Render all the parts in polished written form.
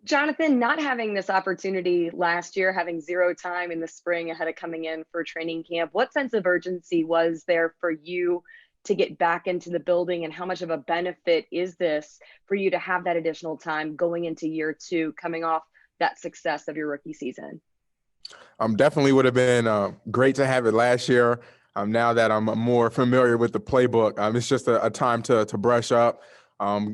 Jonathan, not having this opportunity last year, having zero time in the spring ahead of coming in for training camp, what sense of urgency was there for you to get back into the building, and how much of a benefit is this for you to have that additional time going into year two, coming off that success of your rookie season? Definitely would have been great to have it last year. Now that I'm more familiar with the playbook, it's just a time to brush up,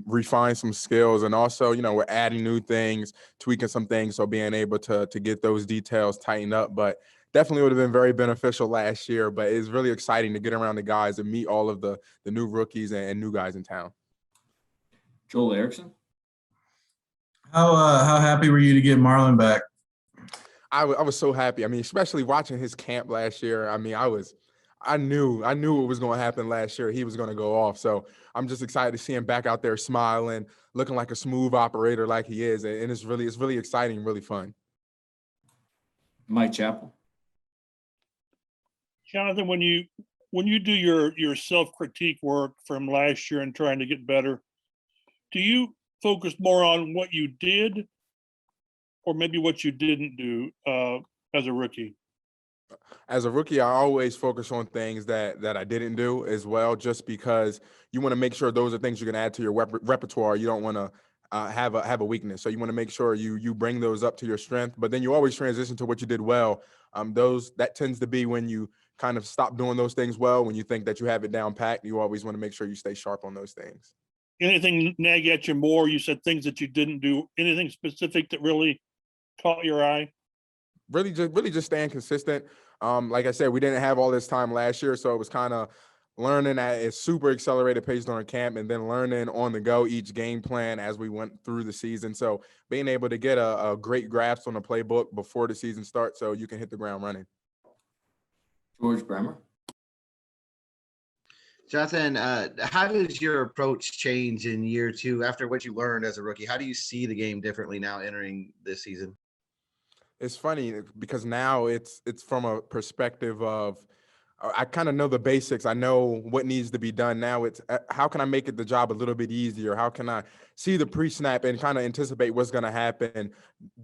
refine some skills, and also, we're adding new things, tweaking some things, so being able to get those details tightened up. But definitely would have been very beneficial last year. But it's really exciting to get around the guys and meet all of the new rookies and new guys in town. Joel Erickson. How happy were you to get Marlon back? I was so happy. I mean, especially watching his camp last year. I mean, I knew what was going to happen last year. He was going to go off. So I'm just excited to see him back out there smiling, looking like a smooth operator like he is. And it's really exciting, really fun. Mike Chappell. Jonathan, when you do your self-critique work from last year and trying to get better, do you focus more on what you did or maybe what you didn't do as a rookie? As a rookie, I always focus on things that I didn't do as well, just because you want to make sure those are things you can add to your repertoire. You don't want to have a weakness. So you want to make sure you bring those up to your strength, but then you always transition to what you did well. That tends to be when you kind of stop doing those things well, when you think that you have it down packed. You always want to make sure you stay sharp on those things. Anything nag at you more? You said things that you didn't do. Anything specific that really caught your eye? Really just staying consistent. Like I said, we didn't have all this time last year, so it was kind of learning at a super accelerated pace during camp, and then learning on the go each game plan as we went through the season. So being able to get a great grasp on the playbook before the season starts, so you can hit the ground running. George Bremer. Jonathan, how does your approach change in year two after what you learned as a rookie? How do you see the game differently now entering this season? It's funny because now it's from a perspective of I kind of know the basics. I know what needs to be done. Now it's how can I make it the job a little bit easier? How can I see the pre-snap and kind of anticipate what's going to happen?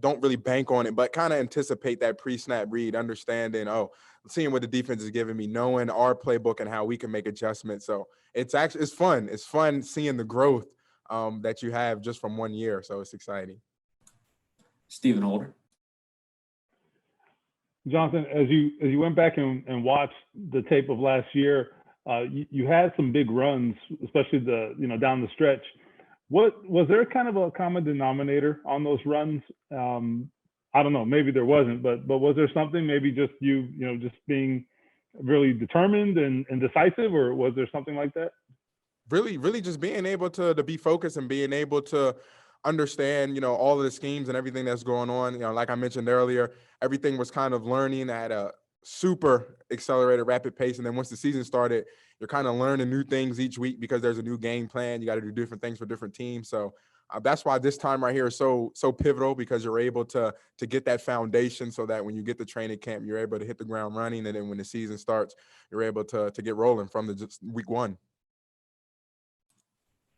Don't really bank on it, but kind of anticipate that pre-snap read, understanding, seeing what the defense is giving me, knowing our playbook and how we can make adjustments. So it's fun. It's fun seeing the growth that you have just from 1 year. So it's exciting. Stephen Holder. Jonathan, as you went back and watched the tape of last year, you had some big runs, especially down the stretch. What was there kind of a common denominator on those runs? I don't know, maybe there wasn't, but was there something, maybe just just being really determined and decisive, or was there something like that? Really just being able to be focused and being able to understand, all of the schemes and everything that's going on. Like I mentioned earlier, everything was kind of learning at a super accelerated, rapid pace. And then once the season started, you're kind of learning new things each week because there's a new game plan. You got to do different things for different teams. So that's why this time right here is so pivotal, because you're able to get that foundation so that when you get to training camp, you're able to hit the ground running. And then when the season starts, you're able to get rolling from just week one.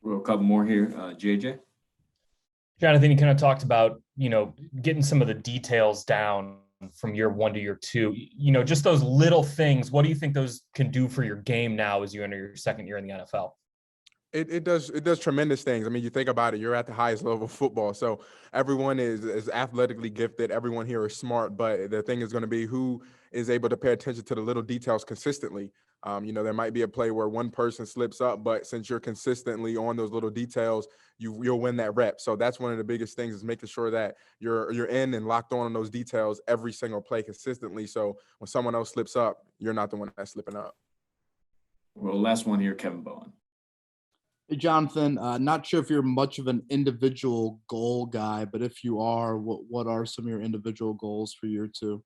We'll a couple more here. JJ. Jonathan, you kind of talked about, getting some of the details down from year one to year two, just those little things. What do you think those can do for your game now as you enter your second year in the NFL? It does tremendous things. I mean, you think about it, you're at the highest level of football. So everyone is athletically gifted. Everyone here is smart, but the thing is going to be who is able to pay attention to the little details consistently. There might be a play where one person slips up, but since you're consistently on those little details, you'll win that rep. So that's one of the biggest things, is making sure that you're in and locked on those details every single play consistently. So when someone else slips up, you're not the one that's slipping up. Well, last one here, Kevin Bowen. Hey, Jonathan, not sure if you're much of an individual goal guy, but if you are, what are some of your individual goals for year two?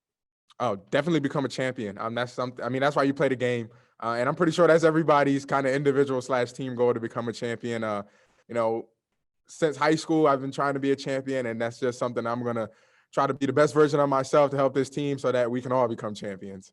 Oh, definitely become a champion. That's why you play the game. And I'm pretty sure that's everybody's kind of individual/team goal, to become a champion. Since high school, I've been trying to be a champion, and that's just something I'm going to try to be the best version of myself to help this team so that we can all become champions.